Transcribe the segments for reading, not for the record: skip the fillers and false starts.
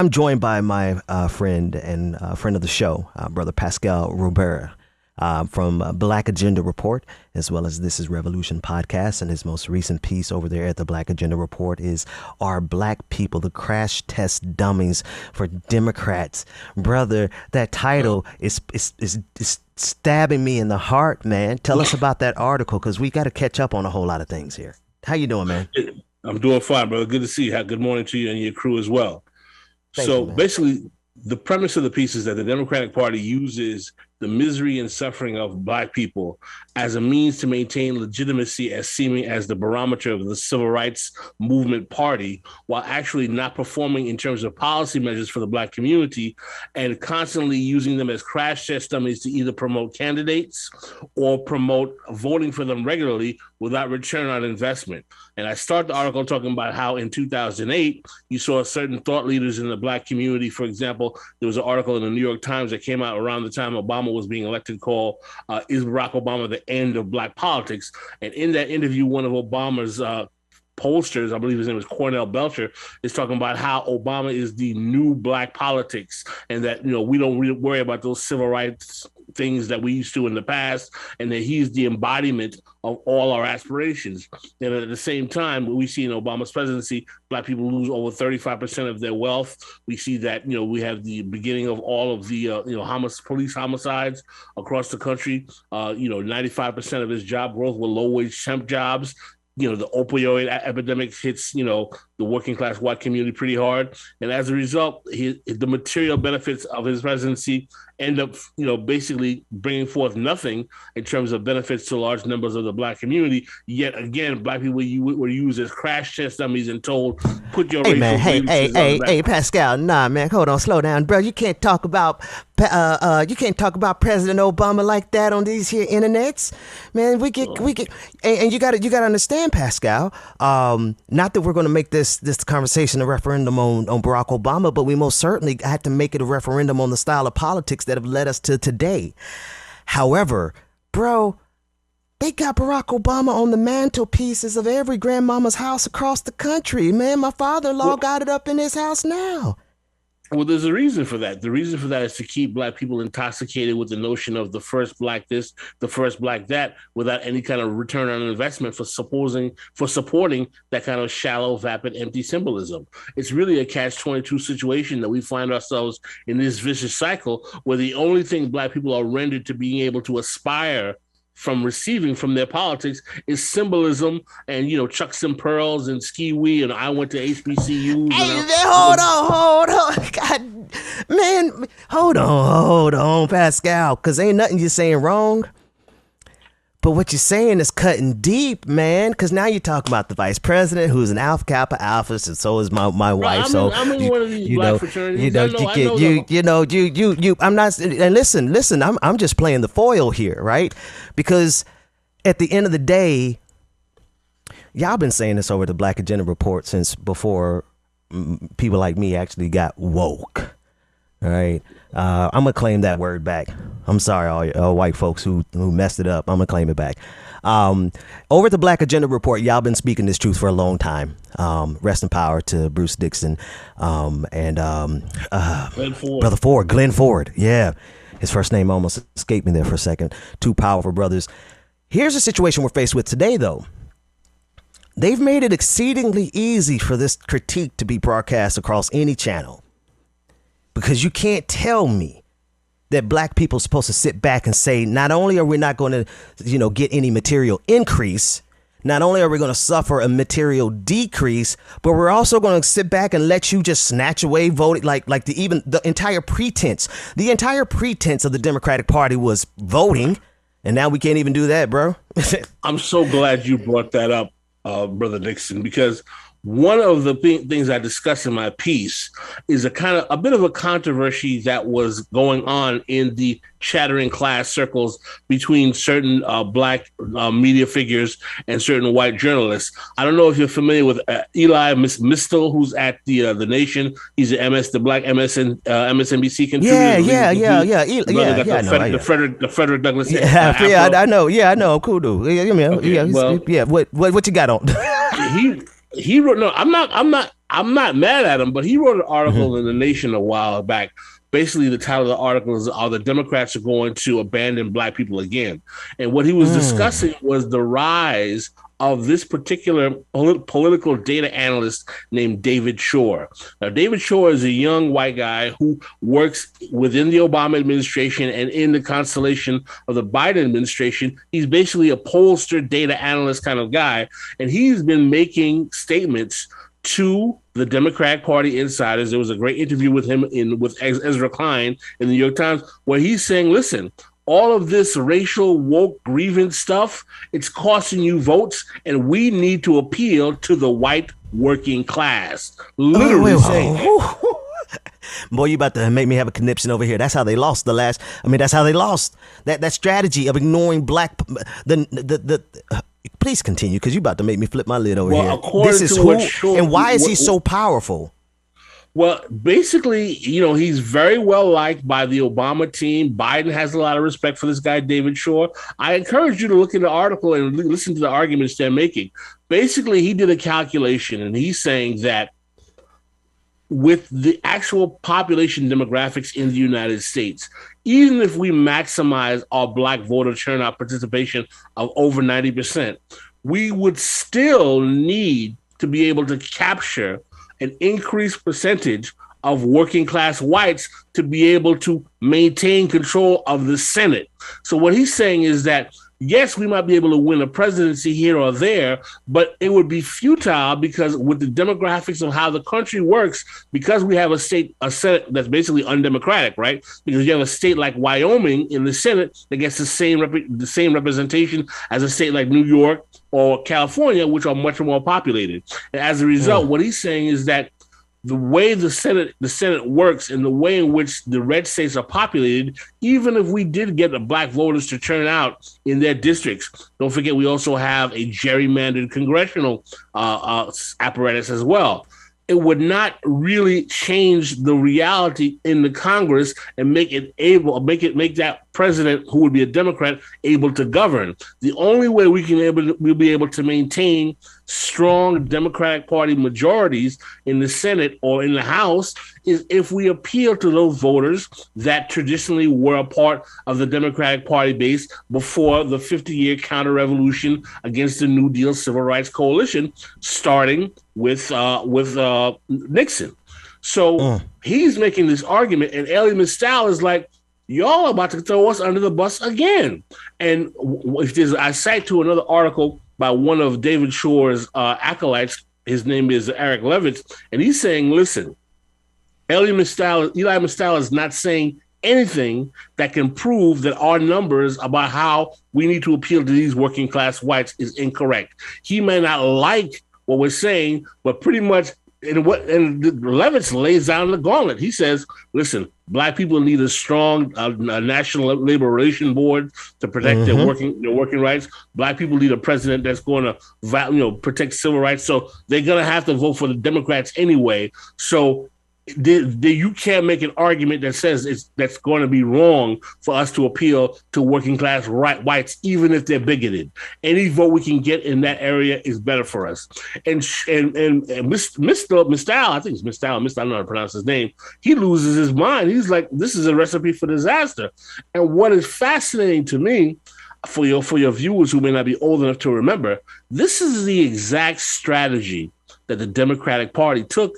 I'm joined by my friend and friend of the show, brother Pascal Robert, from Black Agenda Report, as well as This Is Revolution podcast. And his most recent piece over there at the Black Agenda Report is Are Black People the Crash Test Dummies for Democrats? Brother, that title is stabbing me in the heart, man. Tell us about that article, because we got to catch up on a whole lot of things here. How you doing, man? I'm doing fine, brother. Good to see you. Good morning to you and your crew as well. Basically, the premise of the piece is that the Democratic Party uses the misery and suffering of Black people as a means to maintain legitimacy as seeming as the barometer of the civil rights movement party, while actually not performing in terms of policy measures for the Black community, and constantly using them as crash test dummies to either promote candidates or promote voting for them regularly without return on investment. And I start the article talking about how in 2008, you saw certain thought leaders in the Black community. For example, there was an article in the New York Times that came out around the time Obama was being elected called Is Barack Obama the End of Black Politics? And in that interview, one of Obama's pollsters, I believe his name is Cornell Belcher, is talking about how Obama is the new Black politics, and that, you know, we don't really worry about those civil rights things that we used to in the past, and that he's the embodiment of all our aspirations. And at the same time, we see in Obama's presidency, Black people lose over 35% of their wealth. We see that, you know, we have the beginning of all of the, police homicides across the country. 95% of his job growth were low-wage temp jobs. You know, the opioid epidemic hits, you know, the working class white community pretty hard. And as a result, the material benefits of his presidency end up, you know, basically bringing forth nothing in terms of benefits to large numbers of the Black community. Yet again, Black people were used as crash test dummies and told, put your hey, Pascal, nah, man, hold on, slow down, bro. You can't talk about President Obama like that on these here internets, man. We get, and you got to understand, Pascal. Not that we're going to make this conversation a referendum on Barack Obama, but we most certainly had to make it a referendum on the style of politics that have led us to today. However, bro, they got Barack Obama on the mantelpieces of every grandmama's house across the country. Man, my father-in-law got it up in his house now. Well, there's a reason for that. The reason for that is to keep Black people intoxicated with the notion of the first Black this, the first Black that, without any kind of return on investment for supporting that kind of shallow, vapid, empty symbolism. It's really a catch-22 situation that we find ourselves in this vicious cycle where the only thing Black people are rendered to being able to aspire from receiving from their politics is symbolism and, you know, chucks and pearls and ski wee and I went to HBCUs. Hey, hold on. God, man, hold on, Pascal, because ain't nothing you're saying wrong. But what you're saying is cutting deep, man, because now you're talking about the vice president, who's an Alpha Kappa Alpha, and so is my wife. I'm in one of these Black fraternities. I'm not. And listen. I'm just playing the foil here, right? Because at the end of the day, y'all been saying this over the Black Agenda Report since before people like me actually got woke. All right. I'm going to claim that word back. I'm sorry, all white folks who messed it up. I'm going to claim it back. Over at the Black Agenda Report, y'all been speaking this truth for a long time. Rest in power to Bruce Dixon and Brother Ford, Glenn Ford. Yeah. His first name almost escaped me there for a second. Two powerful brothers. Here's the situation we're faced with today, though. They've made it exceedingly easy for this critique to be broadcast across any channel. Because you can't tell me that Black people are supposed to sit back and say, not only are we not going to, get any material increase, not only are we going to suffer a material decrease, but we're also going to sit back and let you just snatch away voting, like the entire pretense of the Democratic Party was voting. And now we can't even do that, bro. I'm so glad you brought that up, Brother Dixon, because one of the things I discussed in my piece is a bit of a controversy that was going on in the chattering class circles between certain Black media figures and certain white journalists. I don't know if you're familiar with Eli Mistel, who's at the Nation. He's the Black MSNBC contributor. The Frederick Douglass. I know. Cool dude. What you got on? He wrote. No, I'm not I'm not mad at him, but he wrote an article in The Nation a while back. Basically, the title of the article is "Are the Democrats are going to abandon black people again?" And what he was discussing was the rise of this particular political data analyst named David Shore. Now, David Shore is a young white guy who works within the Obama administration and in the constellation of the Biden administration. He's basically a pollster, data analyst kind of guy, and he's been making statements to the Democratic Party insiders. There was a great interview with him with Ezra Klein in the New York Times, where he's saying, listen, all of this racial woke grievance stuff, it's costing you votes, and we need to appeal to the white working class. Literally saying. Boy, you about to make me have a conniption over here. That's how they lost that's how they lost that strategy of ignoring black. Please continue, because you about to make me flip my lid over here. This is who, and why is he so powerful? Well, basically, he's very well liked by the Obama team. Biden has a lot of respect for this guy, David Shore. I encourage you to look in the article and listen to the arguments they're making. Basically, he did a calculation, and he's saying that with the actual population demographics in the United States, even if we maximize our black voter turnout participation of over 90%, we would still need to be able to capture an increased percentage of working class whites to be able to maintain control of the Senate. So what he's saying is that, yes, we might be able to win a presidency here or there, but it would be futile because with the demographics of how the country works, because we have a Senate that's basically undemocratic, right? Because you have a state like Wyoming in the Senate that gets the same representation as a state like New York or California, which are much more populated. And as a result, what he's saying is that the way the Senate works and the way in which the red states are populated, even if we did get the black voters to turn out in their districts, don't forget we also have a gerrymandered congressional apparatus as well. It would not really change the reality in the Congress and make that president, who would be a Democrat, able to govern. The only way we'll be able to maintain strong Democratic Party majorities in the Senate or in the House is if we appeal to those voters that traditionally were a part of the Democratic Party base before the 50-year counter-revolution against the New Deal Civil Rights Coalition, starting with Nixon. So he's making this argument, and Elie Mystal is like, y'all are about to throw us under the bus again. And I cite to another article by one of David Shore's acolytes. His name is Eric Levitz, and he's saying, listen, Elie Mystal is not saying anything that can prove that our numbers about how we need to appeal to these working class whites is incorrect. He may not like what we're saying, but pretty much and Levitz lays down the gauntlet. He says, listen, black people need a strong National Labor Relations Board to protect their working rights. Black people need a president that's going to protect civil rights. So they're going to have to vote for the Democrats anyway. So you can't make an argument that says that's going to be wrong for us to appeal to working class whites, even if they're bigoted. Any vote we can get in that area is better for us. And Mr. Mystal, I think it's Mystal, I don't know how to pronounce his name, he loses his mind. He's like, this is a recipe for disaster. And what is fascinating to me, for your viewers who may not be old enough to remember, this is the exact strategy that the Democratic Party took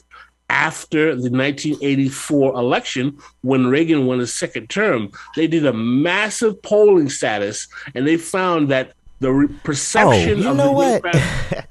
after the 1984 election, when Reagan won his second term. They did a massive polling status, and they found that the perception of the Democratic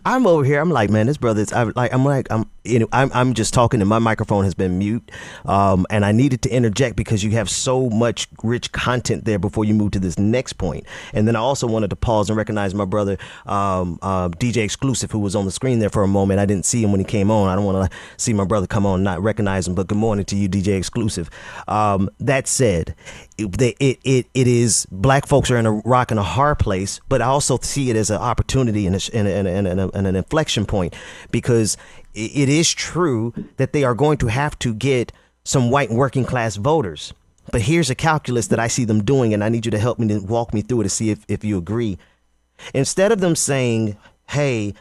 I'm over here. I'm like, man, this brother is. I'm just talking, and my microphone has been mute. And I needed to interject because you have so much rich content there before you move to this next point. And then I also wanted to pause and recognize my brother, DJ Exclusive, who was on the screen there for a moment. I didn't see him when he came on. I don't want to see my brother come on and not recognize him. But good morning to you, DJ Exclusive. That said, it is black folks are in a rock and a hard place, but I also see it as an opportunity and an inflection point, because it is true that they are going to have to get some white working class voters. But here's a calculus that I see them doing, and I need you to help me to walk me through it to see if you agree. Instead of them saying, hey,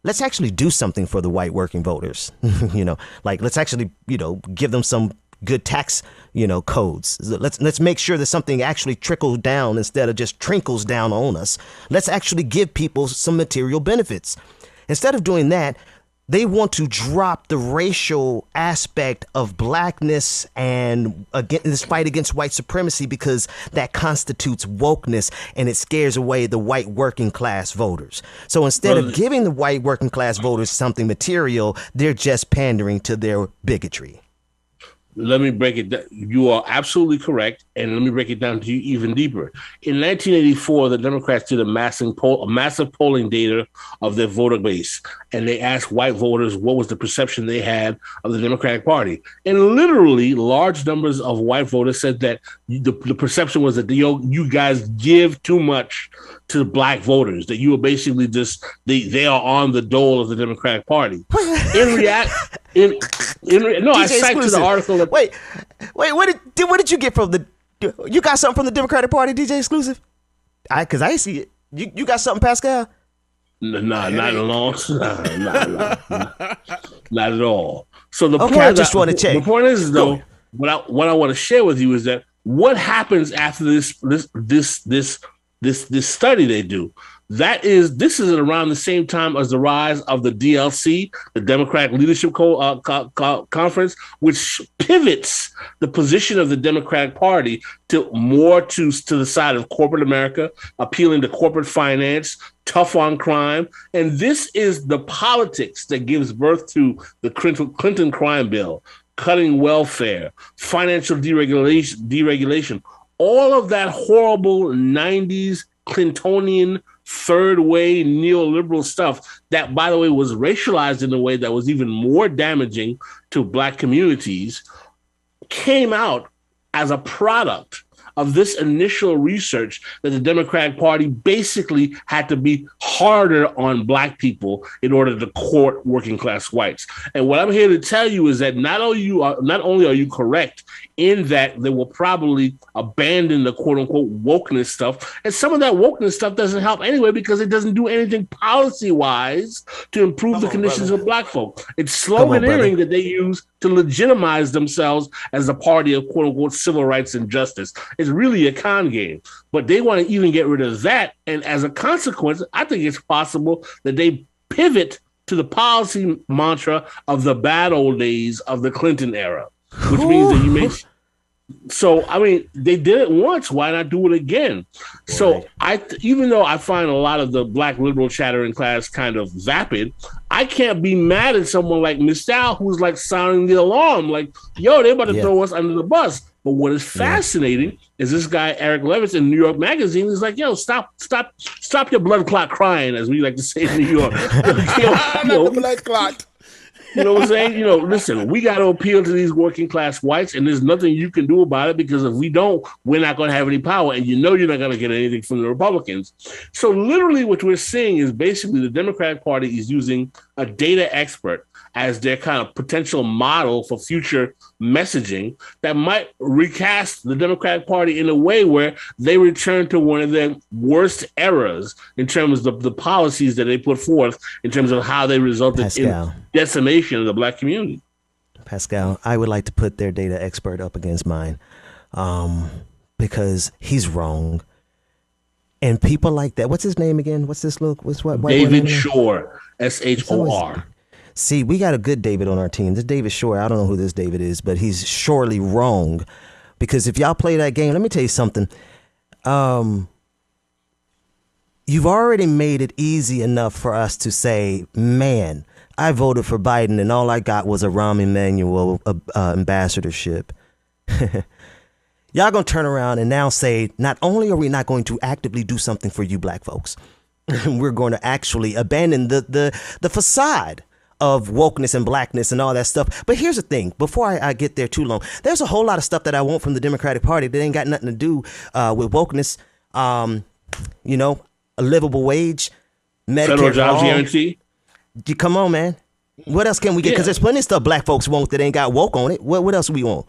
let's actually do something for the white working voters. Like let's actually, give them some good tax, codes. Let's make sure that something actually trickles down instead of just trickles down on us. Let's actually give people some material benefits. Instead of doing that, they want to drop the racial aspect of blackness and this fight against white supremacy because that constitutes wokeness and it scares away the white working class voters. So instead of giving the white working class voters something material, they're just pandering to their bigotry. Let me break it down. You are absolutely correct. And let me break it down to you even deeper. In 1984, the Democrats did a massive polling data of their voter base. And they asked white voters what was the perception they had of the Democratic Party. And literally, large numbers of white voters said that the perception was that you guys give too much to the black voters, that you are basically just, they are on the dole of the Democratic Party. I cite to the article. Wait, what did you get from you got something from the Democratic Party, DJ Exclusive? Because I see it. You got something, Pascal? Nah, not at all. Not at all. So the point I just want to check. The point is, though, what I want to share with you is that what happens after this study they do. This is around the same time as the rise of the DLC, the Democratic Leadership Conference, which pivots the position of the Democratic Party to more to the side of corporate America, appealing to corporate finance, tough on crime. And this is the politics that gives birth to the Clinton crime bill, cutting welfare, financial deregulation, all of that horrible 90s Clintonian third way neoliberal stuff that, by the way, was racialized in a way that was even more damaging to black communities, came out as a product of this initial research that the Democratic Party basically had to be harder on black people in order to court working class whites. And what I'm here to tell you is that not only are you correct in that they will probably abandon the quote unquote wokeness stuff, and some of that wokeness stuff doesn't help anyway because it doesn't do anything policy wise to improve the conditions of black folk. It's sloganeering that they use to legitimize themselves as a party of quote unquote civil rights and justice. It's really a con game, but they want to even get rid of that. And as a consequence, I think it's possible that they pivot to the policy mantra of the bad old days of the Clinton era, which means that you make. So, I mean, they did it once. Why not do it again? Right. So, even though I find a lot of the black liberal chattering class kind of vapid, I can't be mad at someone like Mistal who's like sounding the alarm, like, yo, they're about to throw us under the bus. But what is fascinating is this guy, Eric Levitz, in New York Magazine, is like, yo, stop your blood clot crying, as we like to say in New York. The blood clot. You know what I'm saying? Listen, we got to appeal to these working class whites, and there's nothing you can do about it because if we don't, we're not going to have any power, and you're not going to get anything from the Republicans. So literally what we're seeing is basically the Democratic Party is using a data expert as their kind of potential model for future messaging that might recast the Democratic Party in a way where they return to one of their worst eras in terms of the policies that they put forth, in terms of how they resulted in decimation of the black community. Pascal, I would like to put their data expert up against mine because he's wrong. And people like that, what's his name again? What's this look? David Shore, S-H-O-R. See, we got a good David on our team. This David Shore, I don't know who this David is, but he's surely wrong. Because if y'all play that game, let me tell you something. You've already made it easy enough for us to say, man, I voted for Biden and all I got was a Rahm Emanuel ambassadorship. Y'all gonna turn around and now say, not only are we not going to actively do something for you black folks, we're going to actually abandon the facade of wokeness and blackness and all that stuff. But here's the thing, before I get there too long, there's a whole lot of stuff that I want from the Democratic Party that ain't got nothing to do with wokeness. A livable wage, Medicare, federal jobs guarantee. Come on, man. What else can we get? Because there's plenty of stuff black folks want that ain't got woke on it. What else we want?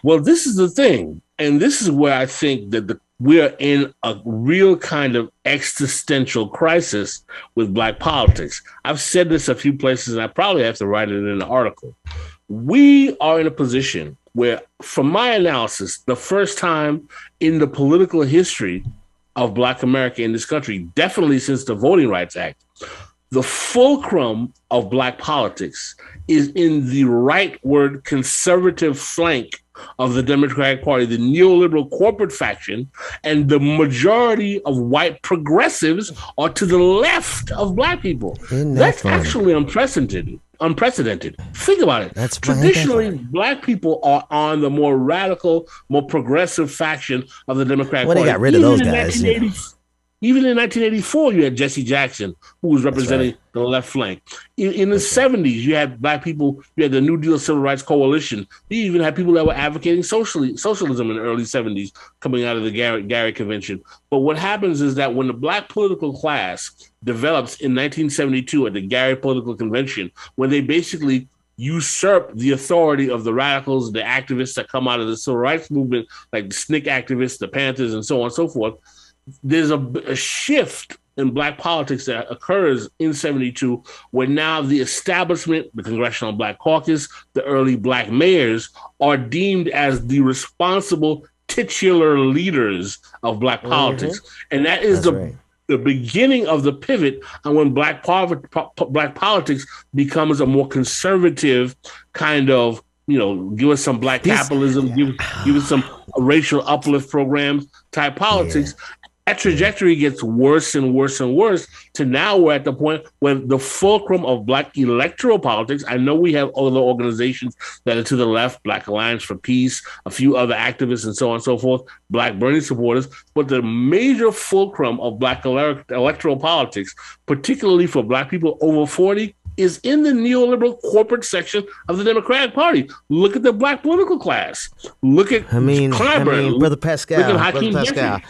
Well, this is the thing. And this is where I think that we are in a real kind of existential crisis with Black politics. I've said this a few places, and I probably have to write it in an article. We are in a position where, from my analysis, the first time in the political history of Black America in this country, definitely since the Voting Rights Act, the fulcrum of Black politics is in the rightward conservative flank of the Democratic Party, the neoliberal corporate faction, and the majority of white progressives are to the left of Black people. That's actually unprecedented. Think about it. That's traditionally Black people are on the more radical, more progressive faction of the Democratic Party. Well, they got rid of those guys. Even in 1984, you had Jesse Jackson, who was representing the left flank. In the 70s, you had Black people, you had the New Deal Civil Rights Coalition. You even had people that were advocating socialism in the early 70s coming out of the Gary Convention. But what happens is that when the Black political class develops in 1972 at the Gary Political Convention, when they basically usurp the authority of the radicals, the activists that come out of the civil rights movement, like the SNCC activists, the Panthers, and so on and so forth, there's a shift in Black politics that occurs in 72, where now the establishment, the Congressional Black Caucus, the early Black mayors are deemed as the responsible titular leaders of Black politics. And that is the beginning of the pivot on when Black politics becomes a more conservative kind of, give us some Black capitalism, give us some racial uplift programs type politics. That trajectory gets worse and worse and worse to now we're at the point where the fulcrum of Black electoral politics, I know we have other organizations that are to the left, Black Alliance for Peace, a few other activists and so on and so forth, Black Bernie supporters, but the major fulcrum of Black electoral politics, particularly for Black people over 40, is in the neoliberal corporate section of the Democratic Party. Look at the Black political class. Look at Clyburn. Brother Pascal. Look at Hakeem Pascal.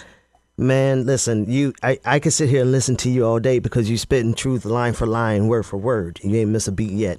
Man, listen, I could sit here and listen to you all day because you spitting truth line for line, word for word. You ain't miss a beat yet.